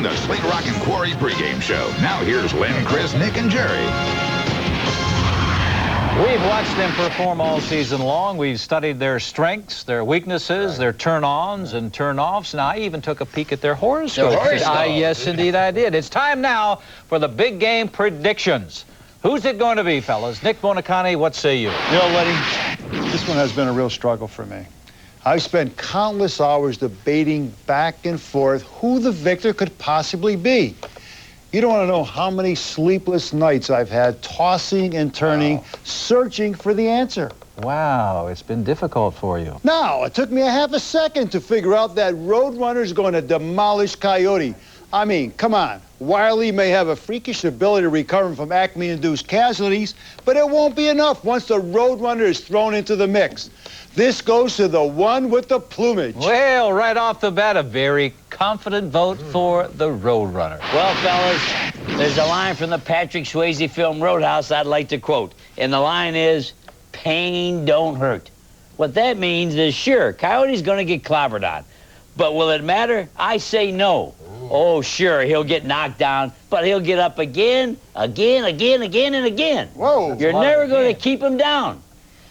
the Slate Rock and Quarry pregame show. Now here's Len, Chris, Nick, and Jerry. We've watched them perform all season long. We've studied their strengths, their weaknesses, their turn-ons and turn-offs, and I even took a peek at their horoscopes. Yes, indeed, I did. It's time now for the big game predictions. Who's it going to be, fellas? Nick Bonacani, what say you? You know, Lenny, this one has been a real struggle for me. I've spent countless hours debating back and forth who the victor could possibly be. You don't want to know how many sleepless nights I've had tossing and turning, searching for the answer. Wow, it's been difficult for you. No, it took me a half a second to figure out that Roadrunner's going to demolish Coyote. I mean, come on. Wile E. may have a freakish ability to recover from Acme-induced casualties, but it won't be enough once the Roadrunner is thrown into the mix. This goes to the one with the plumage. Well, right off the bat, a very confident vote for the Roadrunner. Well, fellas, there's a line from the Patrick Swayze film Roadhouse I'd like to quote. And the line is, pain don't hurt. What that means is, sure, Coyote's going to get clobbered on. But will it matter? I say no. Oh, sure, he'll get knocked down, but he'll get up again, and again. Whoa. You're never going to keep him down.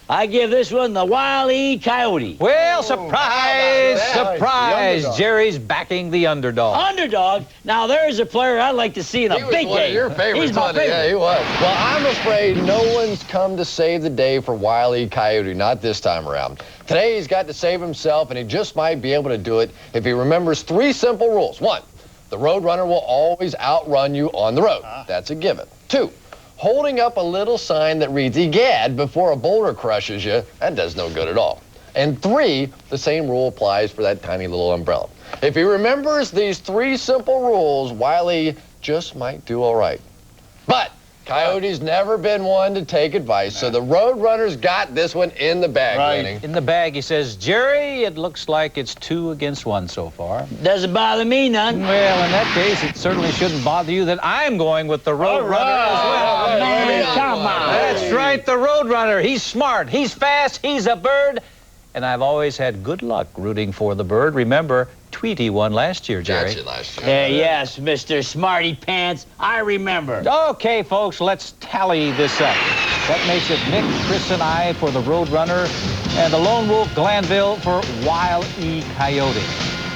I give this one the Wile E. Coyote. Well, surprise, surprise. Jerry's backing the underdog. Underdog? Now, there's a player I'd like to see in a big game. One of your favorites, He's my favorite. Yeah, he was. Well, I'm afraid no one's come to save the day for Wile E. Coyote, not this time around. Today, he's got to save himself, and he just might be able to do it if he remembers 3 simple rules. 1, the Roadrunner will always outrun you on the road. That's a given. 2, holding up a little sign that reads "Egad" before a boulder crushes you, that does no good at all. And 3, the same rule applies for that tiny little umbrella. If he remembers these 3 simple rules, Wile E. just might do all right. But Coyote's never been one to take advice, so the Roadrunner's got this one in the bag, Lenny. In the bag, he says, Jerry, it looks like it's 2 against 1 so far. Doesn't bother me none. Well, in that case, it certainly shouldn't bother you that I'm going with the Roadrunner as well. Man, come on. That's right, the Roadrunner. He's smart, he's fast, he's a bird, and I've always had good luck rooting for the bird. Remember, Tweety won last year, Jerry. Gotcha last year. Yes, Mr. Smarty Pants, I remember. Okay, folks, let's tally this up. That makes it Nick, Chris, and I for the Roadrunner, and the Lone Wolf Glanville for Wile E. Coyote.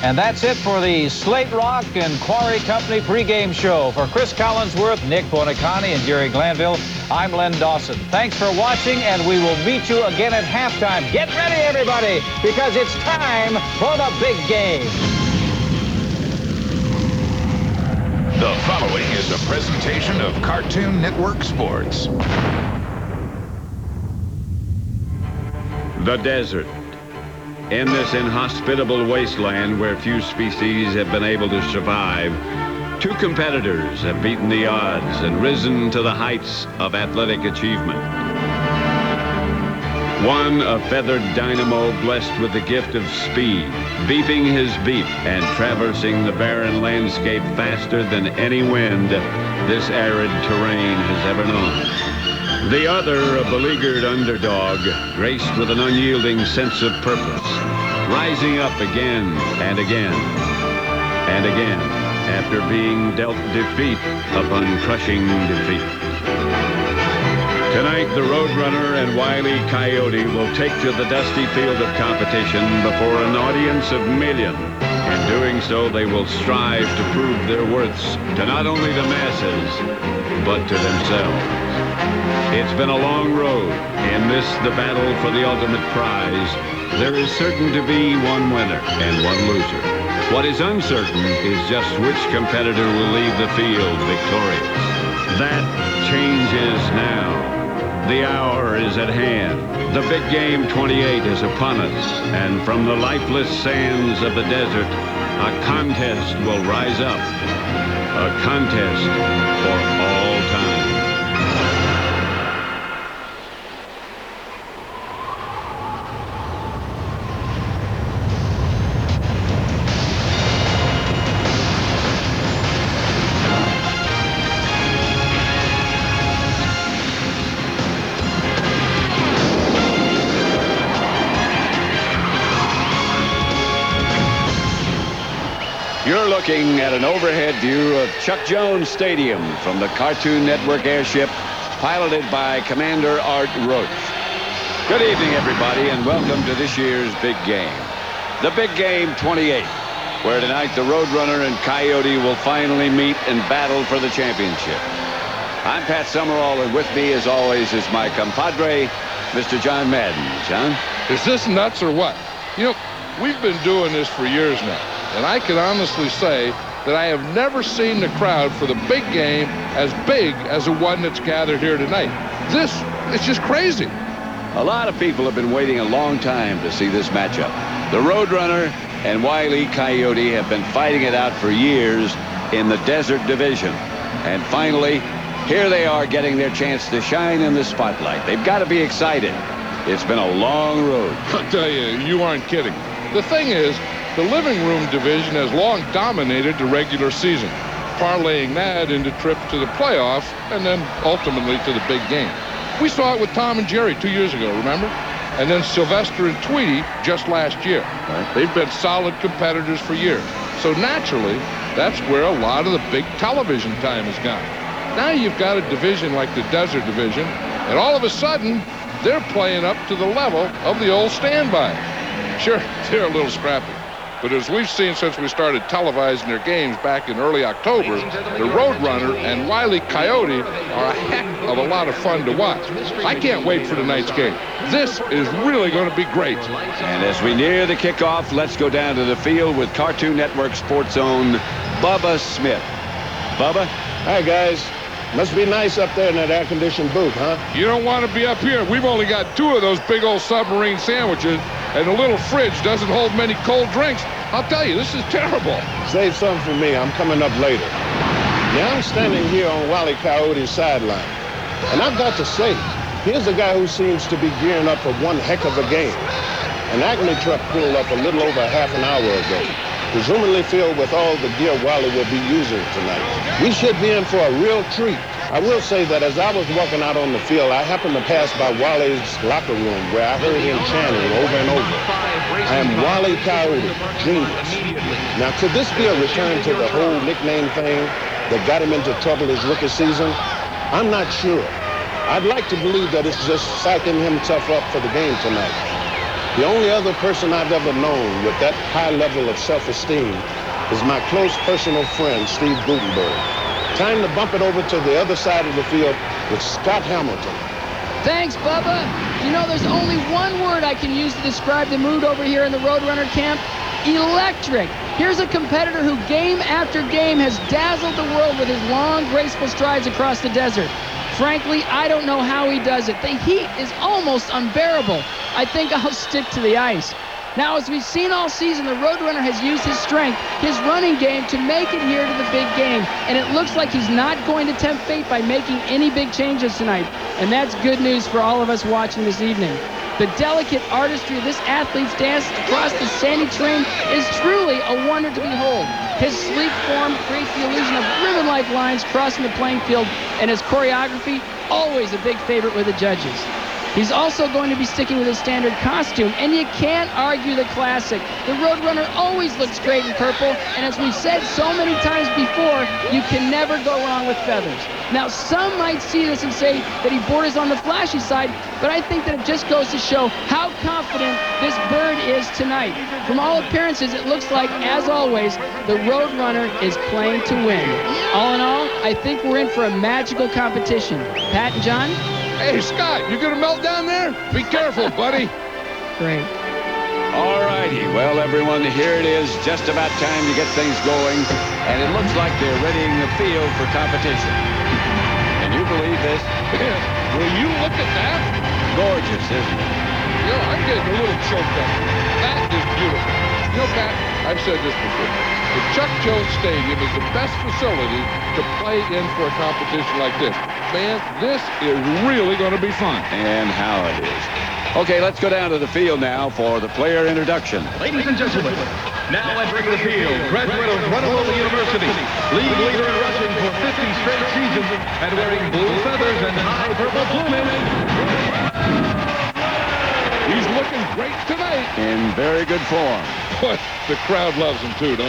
And that's it for the Slate Rock and Quarry Company pregame show. For Chris Collinsworth, Nick Bonacani, and Jerry Glanville, I'm Len Dawson. Thanks for watching, and we will meet you again at halftime. Get ready, everybody, because it's time for the big game. The following is a presentation of Cartoon Network Sports. The desert. In this inhospitable wasteland where few species have been able to survive, 2 competitors have beaten the odds and risen to the heights of athletic achievement. One, a feathered dynamo blessed with the gift of speed, beeping his beep and traversing the barren landscape faster than any wind this arid terrain has ever known. The other, a beleaguered underdog, graced with an unyielding sense of purpose, rising up again and again and again after being dealt defeat upon crushing defeat. Tonight, the Roadrunner and Wile E. Coyote will take to the dusty field of competition before an audience of millions. In doing so, they will strive to prove their worths to not only the masses, but to themselves. It's been a long road. In this, the battle for the ultimate prize, there is certain to be one winner and one loser. What is uncertain is just which competitor will leave the field victorious. That changes now. The hour is at hand. The big game 28 is upon us, and from the lifeless sands of the desert, a contest will rise up. A contest for all time. looking at an overhead view of Chuck Jones Stadium from the Cartoon Network airship piloted by Commander Art Roach. Good evening, everybody, and welcome to this year's big game. The Big Game 28, where tonight the Roadrunner and Coyote will finally meet and battle for the championship. I'm Pat Summerall, and with me, as always, is my compadre, Mr. John Madden. John? Is this nuts or what? You know, we've been doing this for years now, and I can honestly say that I have never seen the crowd for the big game as big as the one that's gathered here tonight. It's just crazy. A lot of people have been waiting a long time to see this matchup. The Roadrunner and Wile E. Coyote have been fighting it out for years in the Desert Division. And finally, here they are getting their chance to shine in the spotlight. They've got to be excited. It's been a long road. I'll tell you, you aren't kidding. The thing is, the living room division has long dominated the regular season, parlaying that into trips to the playoffs and then ultimately to the big game. We saw it with Tom and Jerry 2 years ago, remember? And then Sylvester and Tweety just last year. Right. They've been solid competitors for years. So naturally, that's where a lot of the big television time has gone. Now you've got a division like the Desert Division, and all of a sudden, they're playing up to the level of the old standby. Sure, they're a little scrappy. But as we've seen since we started televising their games back in early October, the Roadrunner and Wile E. Coyote are a heck of a lot of fun to watch. I can't wait for tonight's game. This is really going to be great. And as we near the kickoff, let's go down to the field with Cartoon Network Sports' own Bubba Smith. Bubba? Hi, guys. Must be nice up there in that air-conditioned booth, huh? You don't want to be up here. We've only got 2 of those big old submarine sandwiches, and the little fridge doesn't hold many cold drinks. I'll tell you, this is terrible. Save some for me. I'm coming up later. Now, I'm standing here on Wile E. Coyote's sideline, and I've got to say, here's a guy who seems to be gearing up for one heck of a game. An Acme truck pulled up a little over half an hour ago, presumably filled with all the gear Wile will be using tonight. We should be in for a real treat. I will say that as I was walking out on the field, I happened to pass by Wile's locker room where I heard him chanting over and over, "I am Wile E. Coyote, genius." Now, could this be a return to the whole nickname thing that got him into trouble his rookie season? I'm not sure. I'd like to believe that it's just psyching himself up for the game tonight. The only other person I've ever known with that high level of self-esteem is my close personal friend, Steve Gutenberg. Time to bump it over to the other side of the field with Scott Hamilton. Thanks, Bubba. You know, there's only one word I can use to describe the mood over here in the Roadrunner camp. Electric. Here's a competitor who game after game has dazzled the world with his long, graceful strides across the desert. Frankly, I don't know how he does it. The heat is almost unbearable. I think I'll stick to the ice. Now, as we've seen all season, the Roadrunner has used his strength, his running game, to make it here to the big game. And it looks like he's not going to tempt fate by making any big changes tonight. And that's good news for all of us watching this evening. The delicate artistry of this athlete's dance across the sandy terrain is truly a wonder to behold. His sleek form creates the illusion of ribbon-like lines crossing the playing field, and his choreography, always a big favorite with the judges. He's also going to be sticking with his standard costume, and you can't argue the classic. The Roadrunner always looks great in purple, and as we've said so many times before, you can never go wrong with feathers. Now, some might see this and say that he borders on the flashy side, but I think that it just goes to show how confident this bird is tonight. From all appearances, it looks like, as always, the Roadrunner is playing to win. All in all, I think we're in for a magical competition. Pat and John? Hey, Scott, you gonna melt down there? Be careful, buddy. Great. All righty. Well, everyone, here it is. Just about time to get things going. And it looks like they're readying the field for competition. Can you believe this? Will you look at that? Gorgeous, isn't it? You know, I'm getting a little choked up. That is beautiful. You know, Pat, I've said this before. The Chuck Jones Stadium is the best facility to play in for a competition like this. Man, this is really going to be fun. And how it is. Okay, let's go down to the field now for the player introduction. Ladies and gentlemen, now entering the field, graduate of Nickelodeon University, league leader in rushing for 50 straight seasons, and wearing blue feathers and high purple plumage. He's looking great tonight. In very good form. Boy, the crowd loves him too, don't